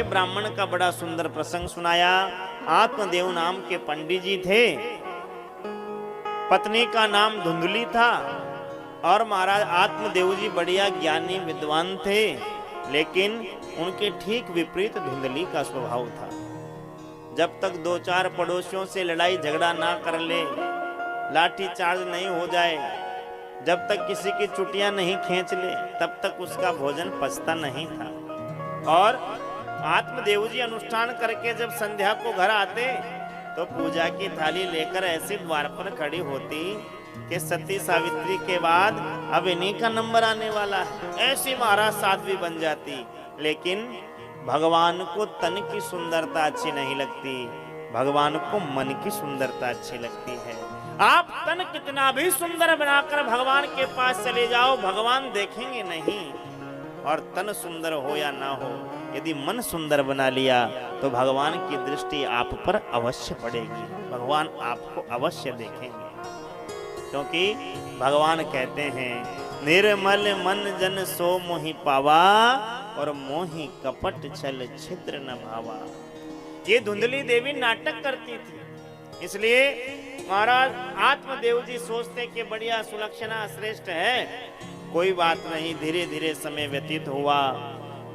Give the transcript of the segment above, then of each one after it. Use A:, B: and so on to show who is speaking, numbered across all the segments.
A: के ब्राह्मण का बड़ा सुंदर प्रसंग सुनाया। आत्मदेव नाम के पंडित जी थे, पत्नी का नाम धुंधली था और महाराज आत्मदेव जी बढ़िया ज्ञानी विद्वान थे, लेकिन उनके ठीक विपरीत धुंधली का स्वभाव था। जब तक दो चार पड़ोसियों से लड़ाई झगड़ा ना कर ले, लाठी चार्ज नहीं हो जाए, जब तक किसी की चुटियां नहीं खींच ले, तब तक उसका भोजन पचता नहीं था। और आत्मदेव जी अनुष्ठान करके जब संध्या को घर आते तो पूजा की थाली लेकर ऐसे द्वार पर खड़ी होती कि सती सावित्री के बाद अब इन्हीं का नंबर आने वाला है, ऐसी महाराज साध्वी बन जाती। लेकिन भगवान को तन की सुंदरता अच्छी नहीं लगती, भगवान को मन की सुंदरता अच्छी लगती है। आप तन कितना भी सुंदर बनाकर भगवान के पास चले जाओ, भगवान देखेंगे नहीं। और तन सुंदर हो या ना हो, यदि मन सुंदर बना लिया तो भगवान की दृष्टि आप पर अवश्य पड़ेगी, भगवान आपको अवश्य देखेंगे। क्योंकि भगवान कहते हैं, निर्मल मन जन सो मोहि पावा और मोहि कपट छल छिद्र न भावा। ये धुंधली देवी नाटक करती थी, इसलिए महाराज आत्मदेव जी सोचते कि बढ़िया सुलक्षणा श्रेष्ठ है, कोई बात नहीं। धीरे धीरे समय व्यतीत हुआ,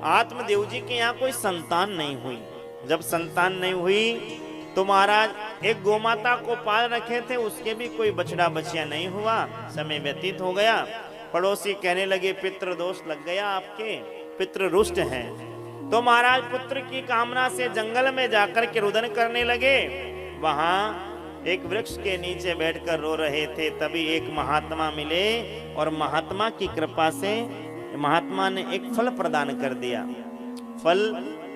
A: आत्मदेव जी के यहाँ कोई संतान नहीं हुई। जब संतान नहीं हुई तो महाराज एक गोमाता को पाल रखे थे, उसके भी कोई बछड़ा बछिया नहीं हुआ। समय व्यतीत हो गया, पड़ोसी कहने लगे पितृ दोष लग गया, आपके पितृ रुष्ट हैं। तो महाराज पुत्र की कामना से जंगल में जाकर के रुदन करने लगे। वहां एक वृक्ष के नीचे बैठकर रो रहे थे, तभी एक महात्मा मिले और महात्मा की कृपा से महात्मा ने एक फल प्रदान कर दिया। फल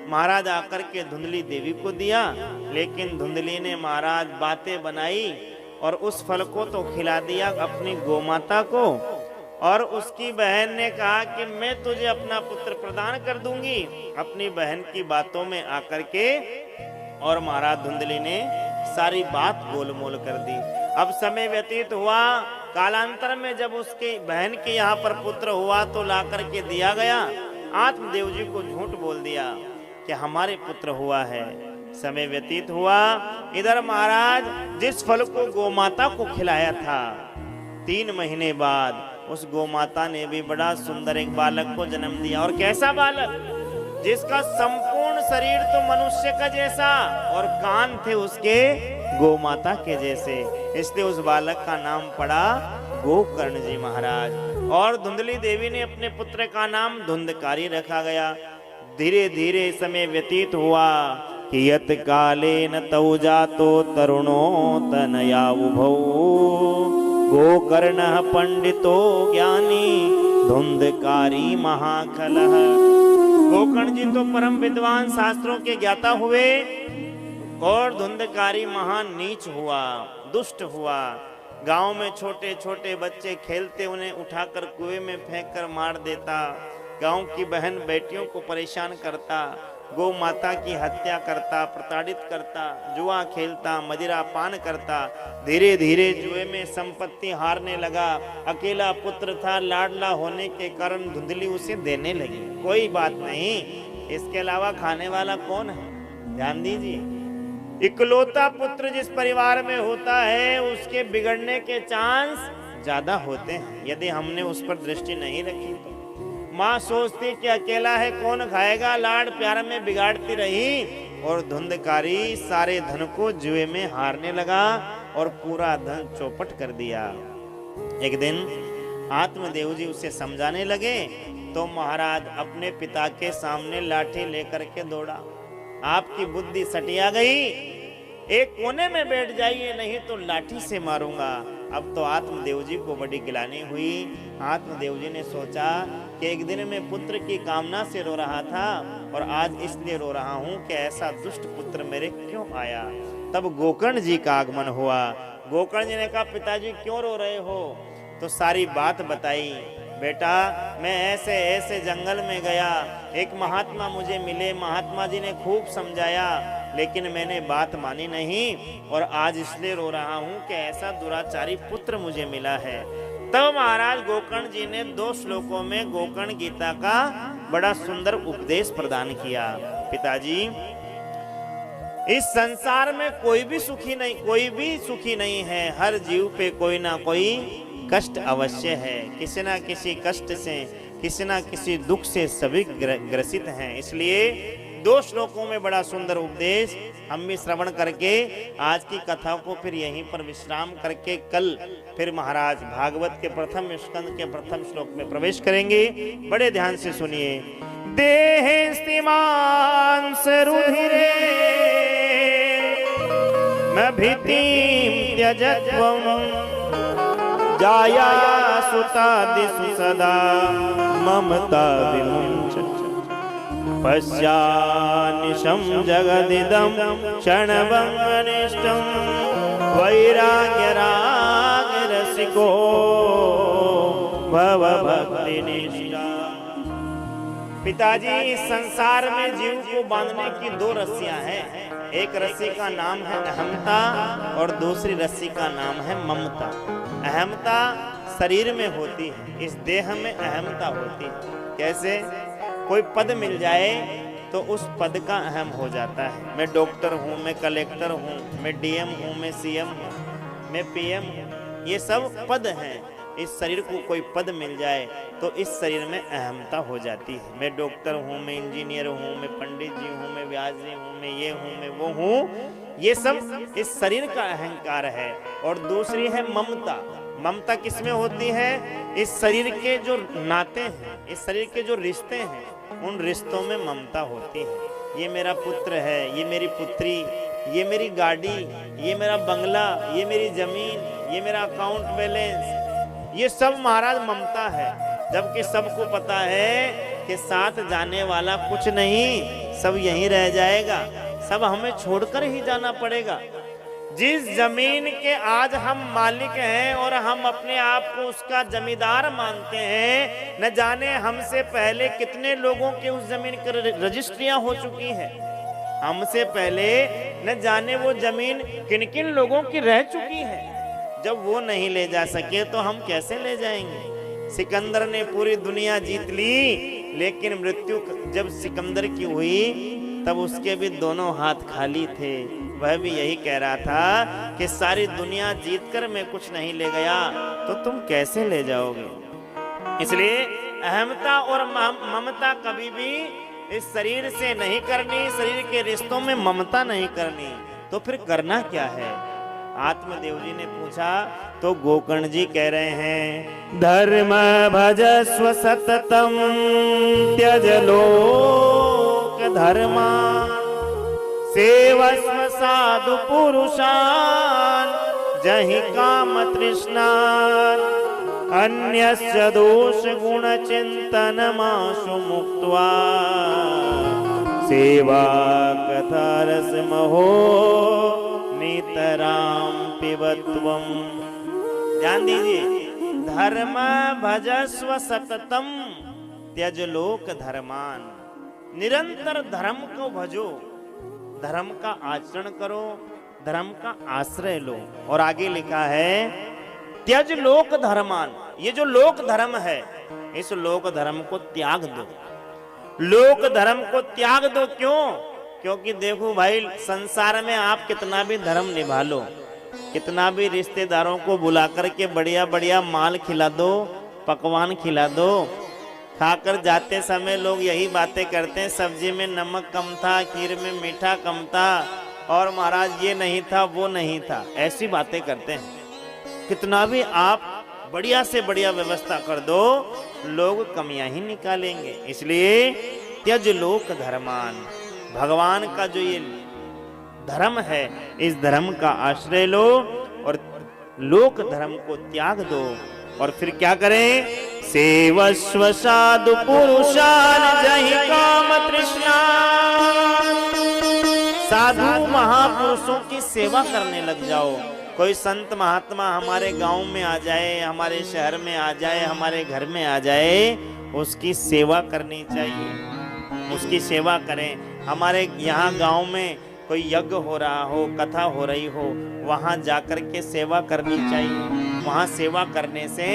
A: महाराज आकर के धुंधली देवी को दिया, लेकिन धुंधली ने महाराज बातें बनाई और उस फल को तो खिला दिया अपनी गोमाता को। और उसकी बहन ने कहा कि मैं तुझे अपना पुत्र प्रदान कर दूंगी, अपनी बहन की बातों में आकर के। और महाराज धुंधली ने सारी बात गोलमोल कर दी। अब समय व्यतीत हुआ, कालांतर में जब उसकी बहन के यहाँ पर पुत्र हुआ तो ला करके दिया गया। आत्मदेव जी को झूठ बोल दिया कि हमारे पुत्र हुआ है। समय व्यतीत हुआ, इधर महाराज जिस फल को गोमाता को खिलाया था, 3 महीने बाद उस गोमाता ने भी बड़ा सुंदर एक बालक को जन्म दिया। और कैसा बालक, जिसका संपूर्ण शरीर तो मनुष्य का जैसा और कान थे उसके गोमाता के जैसे। इसलिए उस बालक का नाम पड़ा गोकर्ण जी महाराज। और धुंधली देवी ने अपने पुत्र का नाम धुंधकारी रखा गया। धीरे धीरे समय व्यतीत हुआ कि यत कालेन तौ जातो तरुणो तनया उभौ गोकर्ण पंडितो ज्ञानी धुंधकारी महाखलः। गोकर्ण जी तो परम विद्वान शास्त्रों के ज्ञाता हुए और धुंधकारी महान नीच हुआ, दुष्ट हुआ। गांव में छोटे छोटे बच्चे खेलते, उन्हें उठाकर कुएं में फेंककर मार देता, गांव की बहन बेटियों को परेशान करता, गौ माता की हत्या करता, प्रताड़ित करता, जुआ खेलता, मदिरा पान करता। धीरे धीरे जुए में संपत्ति हारने लगा। अकेला पुत्र था, लाडला होने के कारण धुंधली उसे देने लगी। कोई बात नहीं, इसके अलावा खाने वाला कौन है, ध्यान दीजिए। इकलौता पुत्र जिस परिवार में होता है उसके बिगड़ने के चांस ज्यादा होते हैं, यदि हमने उस पर दृष्टि नहीं रखी तो। माँ सोचती कि अकेला है कौन खाएगा, लाड प्यार में बिगाड़ती रही और धुंधकारी सारे धन को जुए में हारने लगा और पूरा धन चौपट कर दिया। एक दिन आत्मदेव जी उसे समझाने लगे तो महाराज अपने पिता के सामने लाठी लेकर के दौड़ा। आपकी बुद्धि सटिया गई, एक कोने में बैठ जाइए नहीं तो लाठी से मारूंगा। अब तो आत्मदेव जी को बड़ी गिलानी हुई। आत्मदेव जी ने सोचा कि एक दिन मैं पुत्र की कामना से रो रहा था और आज इसलिए रो रहा हूं कि ऐसा दुष्ट पुत्र मेरे क्यों आया। तब गोकर्ण जी का आगमन हुआ। गोकर्ण जी ने कहा पिताजी क्यों रो रहे हो, तो सारी बात बताई। बेटा मैं ऐसे ऐसे जंगल में गया, एक महात्मा मुझे मिले, महात्मा जी ने खूब समझाया लेकिन मैंने बात मानी नहीं और आज इसलिए रो रहा हूँ कि ऐसा दुराचारी पुत्र मुझे मिला है। तब महाराज गोकर्ण जी ने 2 श्लोकों में गोकर्ण गीता का बड़ा सुंदर उपदेश प्रदान किया। पिताजी, इस संसार में कोई भी सुखी नहीं है। हर जीव पे कोई ना कोई कष्ट अवश्य है। किसी ना किसी कष्ट से, किसी ना किसी दुख से सभी ग्रसित हैं। इसलिए 2 श्लोकों में बड़ा सुंदर उपदेश हम भी श्रवण करके आज की कथा को फिर यहीं पर विश्राम करके कल फिर महाराज भागवत के प्रथम स्कंद के प्रथम श्लोक में प्रवेश करेंगे। बड़े ध्यान से सुनिए। देहे स्तिमांस रुधिरे मैं भीतिं त्यजत्वं जाया सुतादिषु सदा ममता विमुञ्चत् पश्यानिशं जगदिदं क्षणभङ्गनिष्ठं वैराग्यरागरसिको भवभक्तिनिष्ठा। पिताजी, इस संसार में जीव को बांधने की 2 रस्सियां हैं। एक रस्सी का नाम है अहमता और दूसरी रस्सी का नाम है ममता। अहमता शरीर में होती है, इस देह में अहमता होती है। कैसे? कोई पद मिल जाए तो उस पद का अहम हो जाता है। मैं डॉक्टर हूँ, मैं कलेक्टर हूँ, मैं डीएम हूँ, मैं सीएम हूँ, मैं पीएम हूँ, ये सब पद हैं। इस शरीर को कोई पद मिल जाए तो इस शरीर में अहमता हो जाती है। मैं डॉक्टर हूँ, मैं इंजीनियर हूँ, मैं पंडित जी हूँ, मैं व्यास जी हूँ, मैं ये हूँ, मैं वो हूँ, ये सब इस शरीर का अहंकार है। और दूसरी है ममता। ममता किसमें होती है? इस शरीर के जो नाते हैं, इस शरीर के जो रिश्ते हैं, उन रिश्तों में ममता होती है। ये मेरा पुत्र है, ये मेरी पुत्री, ये मेरी गाड़ी, ये मेरा बंगला, ये मेरी जमीन, ये मेरा अकाउंट बैलेंस, ये सब महाराज ममता है। जबकि सबको पता है कि साथ जाने वाला कुछ नहीं, सब यहीं रह जाएगा, सब हमें छोड़कर ही जाना पड़ेगा। जिस जमीन के आज हम मालिक हैं और हम अपने आप को उसका जमींदार मानते हैं, न जाने हमसे पहले कितने लोगों के उस जमीन की रजिस्ट्रियां हो चुकी है। हमसे पहले न जाने वो जमीन किन किन लोगों की रह चुकी है। जब वो नहीं ले जा सके तो हम कैसे ले जाएंगे? सिकंदर ने पूरी दुनिया जीत ली, लेकिन मृत्यु जब सिकंदर की हुई तब उसके भी दोनों हाथ खाली थे। वह भी यही कह रहा था कि सारी दुनिया जीतकर मैं कुछ नहीं ले गया तो तुम कैसे ले जाओगे? इसलिए अहमता और ममता कभी भी इस शरीर से नहीं करनी, शरीर के रिश्तों में ममता नहीं करनी। तो फिर करना क्या है? आत्मदेव जी ने पूछा तो गोकर्ण जी कह रहे हैं, धर्म भजस्व सततम त्यज लोक धर्मा सेवस्व साधु पुरुषान जहि काम तृष्णान अन्यस्य दोष गुण चिंतन माशु मुक्त्वा सेवा कथा रस महो नितराम पिबत्वम। ध्यान दीजिए, धर्म भजस्व सततम त्यज लोक धर्मान। निरंतर धर्म को भजो, धर्म का आचरण करो, धर्म का आश्रय लो। और आगे लिखा है त्यज लोक धर्मान। ये जो लोक धर्म है, इस लोक धर्म को त्याग दो। लोक धर्म को त्याग दो। क्यों? क्योंकि देखो भाई, संसार में आप कितना भी धर्म निभा लो, कितना भी रिश्तेदारों को बुला करके बढ़िया बढ़िया माल खिला दो, पकवान खिला दो, खाकर जाते समय लोग यही बातें करते हैं, सब्जी में नमक कम था, खीर में मीठा कम था, और महाराज ये नहीं था, वो नहीं था, ऐसी बातें करते हैं। कितना भी आप बढ़िया से बढ़िया व्यवस्था कर दो, लोग कमियां ही निकालेंगे। इसलिए त्यज लोक धर्मान। भगवान का जो ये धर्म है, इस धर्म का आश्रय लो और लोक धर्म को त्याग दो। और फिर क्या करें? सेवस्व साधु पुरुषान जहि काम तृष्णा। साधु महापुरुषों की सेवा करने लग जाओ। कोई संत महात्मा हमारे गांव में आ जाए, हमारे शहर में आ जाए, हमारे घर में आ जाए, उसकी सेवा करनी चाहिए, उसकी सेवा करें। हमारे यहाँ गांव में कोई यज्ञ हो रहा हो, कथा हो रही हो, वहाँ जाकर के सेवा करनी चाहिए। वहाँ सेवा करने से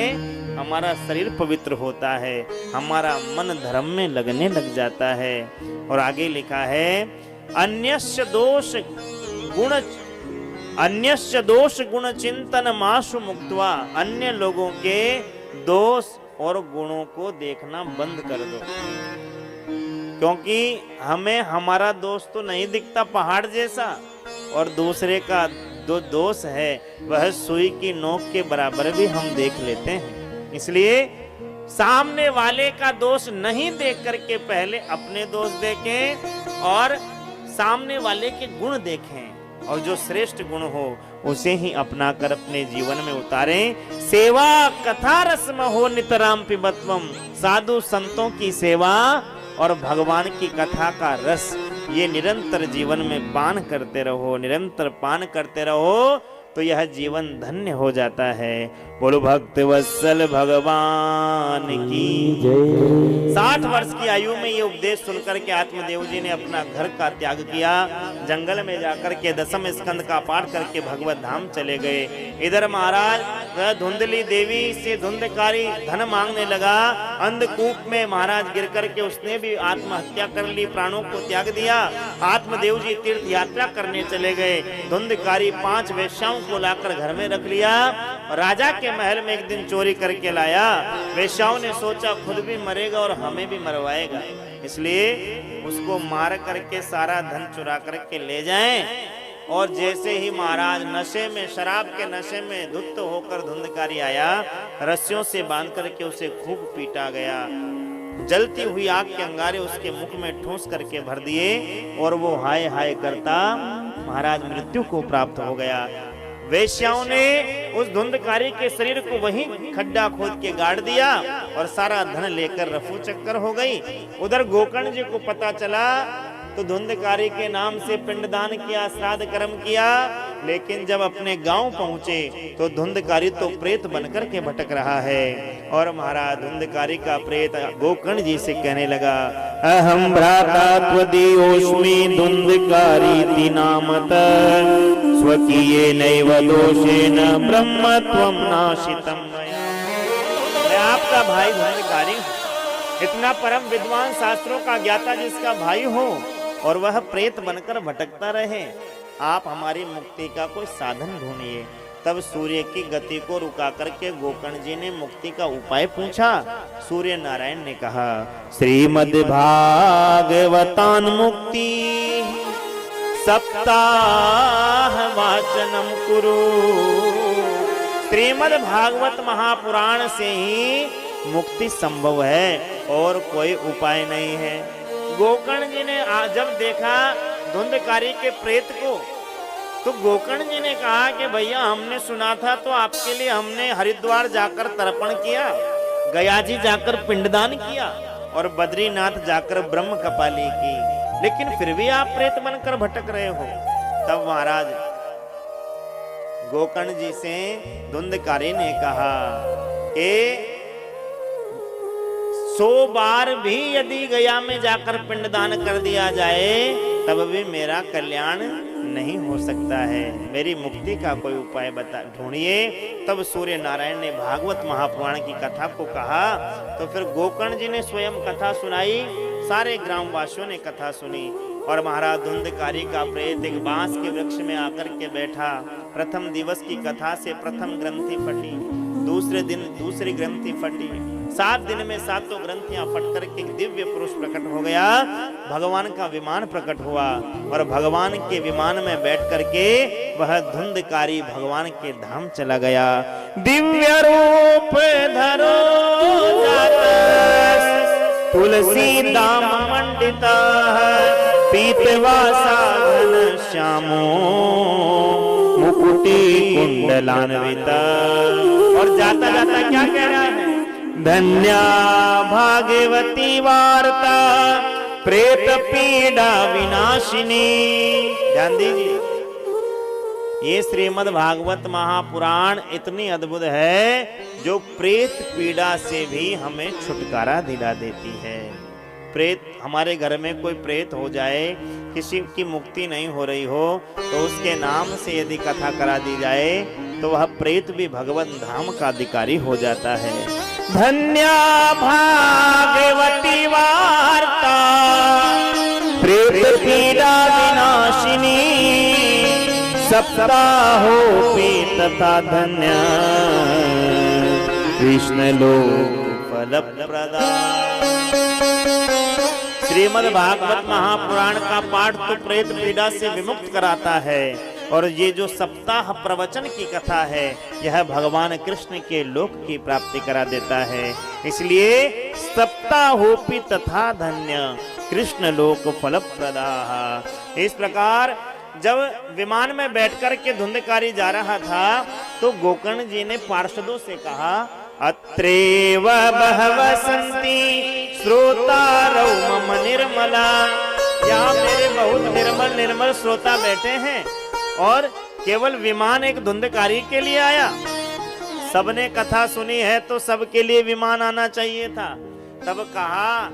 A: हमारा शरीर पवित्र होता है, हमारा मन धर्म में लगने लग जाता है। और आगे लिखा है अन्यस्य दोष गुण चिंतन माशु मुक्त्वा, अन्य लोगों के दोष और गुणों को देखना बंद कर दो, क्योंकि हमें हमारा दोष तो नहीं दिखता पहाड़ जैसा, और दूसरे का जो दोष है वह सुई की नोक के बराबर भी हम देख लेते हैं। इसलिए सामने वाले का दोष नहीं देख करके पहले अपने दोष देखें और सामने वाले के गुण देखें, और जो श्रेष्ठ गुण हो उसे ही अपना कर अपने जीवन में उतारें। सेवा कथा रसम हो नितराम पिबत्वम, साधु संतों की सेवा और भगवान की कथा का रस ये निरंतर जीवन में पान करते रहो, निरंतर पान करते रहो, तो यह जीवन धन्य हो जाता है। बोलो भक्त वत्सल भगवान की जय। 60 वर्ष की आयु में ये उपदेश सुनकर के आत्मदेव जी ने अपना घर का त्याग किया, जंगल में जाकर के दसम स्कंद का पाठ करके भगवत धाम चले गए। इधर महाराज वह धुंधली देवी से धुंधकारी धन मांगने लगा। अंधकूप में महाराज गिर करके उसने भी आत्महत्या कर ली, प्राणों को त्याग दिया। आत्मदेव जी तीर्थ यात्रा करने चले गए। धुंधकारी 5 वेश्याओं को लाकर घर में रख लिया। राजा के महल में एक दिन चोरी करके लाया। वेश्याओं ने सोचा खुद भी मरेगा और हमें भी मरवाएगा, इसलिए उसको मार करके सारा धन चुरा करके ले जाएं। और जैसे ही महाराज नशे में, शराब के नशे में धुत होकर धुंधकारी आया, रस्सियों से बांध करके उसे खूब पीटा गया। जलती हुई आग के अंगारे उसके मुख में ठूंस करके भर दिए और वो हाय हाय करता महाराज मृत्यु को प्राप्त हो गया। वेश्याओं ने उस धुंधकारी के शरीर को वहीं खड्डा खोद के गाड़ दिया और सारा धन लेकर रफू चक्कर हो गई। उधर गोकर्ण जी को पता चला तो धुंधकारी के नाम से पिंडदान किया, श्राद्ध कर्म किया। लेकिन जब अपने गांव पहुंचे तो धुंधकारी तो प्रेत बनकर के भटक रहा है। और महाराज धुंधकारी का प्रेत गोकर्ण जी से कहने लगा, अहम भ्राता त्वदीयोस्मि धुंधकारी नामत, स्वकीये नैव दोषेन ब्रह्मत्वं नाशितम्। मैं आपका भाई धुंधकारी, इतना परम विद्वान शास्त्रों का ज्ञाता जिसका भाई हो और वह प्रेत बनकर भटकता रहे, आप हमारी मुक्ति का कोई साधन ढूंढिए। तब सूर्य की गति को रुका करके गोकर्ण जी ने मुक्ति का उपाय पूछा। सूर्य नारायण ने कहा, श्रीमद् भागवतान मुक्ति सप्ताह वाचनम कुरु। श्रीमद् भागवत महापुराण से ही मुक्ति संभव है और कोई उपाय नहीं है। गोकर्ण जी ने जब देखा धुंधकारी के प्रेत को, तो गोकर्ण जी ने कहा कि भैया हमने सुना था तो आपके लिए हमने हरिद्वार जाकर तर्पण किया, गया जी जाकर पिंडदान किया और बद्रीनाथ जाकर ब्रह्म कपाली की, लेकिन फिर भी आप प्रेत बनकर भटक रहे हो। तब महाराज गोकर्ण जी से धुंधकारी ने कहा कि 100 बार भी यदि गया में जाकर पिंडदान कर दिया जाए तब भी मेरा कल्याण नहीं हो सकता है, मेरी मुक्ति का कोई उपाय बता ढूंढिए। तब सूर्य नारायण ने भागवत महापुराण की कथा को कहा। तो फिर गोकर्ण जी ने स्वयं कथा सुनाई, सारे ग्रामवासियों ने कथा सुनी और महाराज धुंधकारी का प्रेत एक बांस के वृक्ष में आकर के बैठा। प्रथम दिवस की कथा से प्रथम ग्रंथि फटी, दूसरे दिन दूसरी ग्रंथि फटी, 7 दिन में 7 ग्रंथियां फट करके दिव्य पुरुष प्रकट हो गया। भगवान का विमान प्रकट हुआ और भगवान के विमान में बैठ करके वह धुंधकारी भगवान के धाम चला गया। दिव्य रूप धरो तुलसी दाम मंडिता, पीतवासा घन श्यामो मुकुटी कुंडलान्विता। और जाता जाता क्या कह रहा है, धन्या भागवती वार्ता प्रेत पीड़ा विनाशिनी। ध्यान दीजिए, ये श्रीमद् भागवत महापुराण इतनी अद्भुत है जो प्रेत पीड़ा से भी हमें छुटकारा दिला देती है। प्रेत, हमारे घर में कोई प्रेत हो जाए, किसी की मुक्ति नहीं हो रही हो, तो उसके नाम से यदि कथा करा दी जाए तो वह प्रेत भी भगवान धाम का अधिकारी हो जाता है। धन्या भागवती वार्ता प्रेत पीड़ा विनाशिनी सप्ताहोपि तथा धन्या कृष्ण लोक फलप्रदा। श्रीमद् भागवत महापुराण का पाठ तो प्रेत पीड़ा से विमुक्त कराता है, और ये जो सप्ताह प्रवचन की कथा है यह भगवान कृष्ण के लोक की प्राप्ति करा देता है। इसलिए सप्ताहोपि तथा धन्य कृष्ण लोक फलप्रदा। इस प्रकार जब विमान में बैठकर के धुंधकारी जा रहा था तो गोकर्ण जी ने पार्षदों से कहा, अत्रेव बहवः सन्ति श्रोतारौ मम निर्मला। यहाँ मेरे बहुत निर्मल श्रोता बैठे हैं और केवल विमान एक धुंधकारी के लिए आया। सबने कथा सुनी है तो सबके लिए विमान आना चाहिए था। तब कहा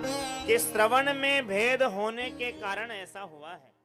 A: कि श्रवण में भेद होने के कारण ऐसा हुआ है।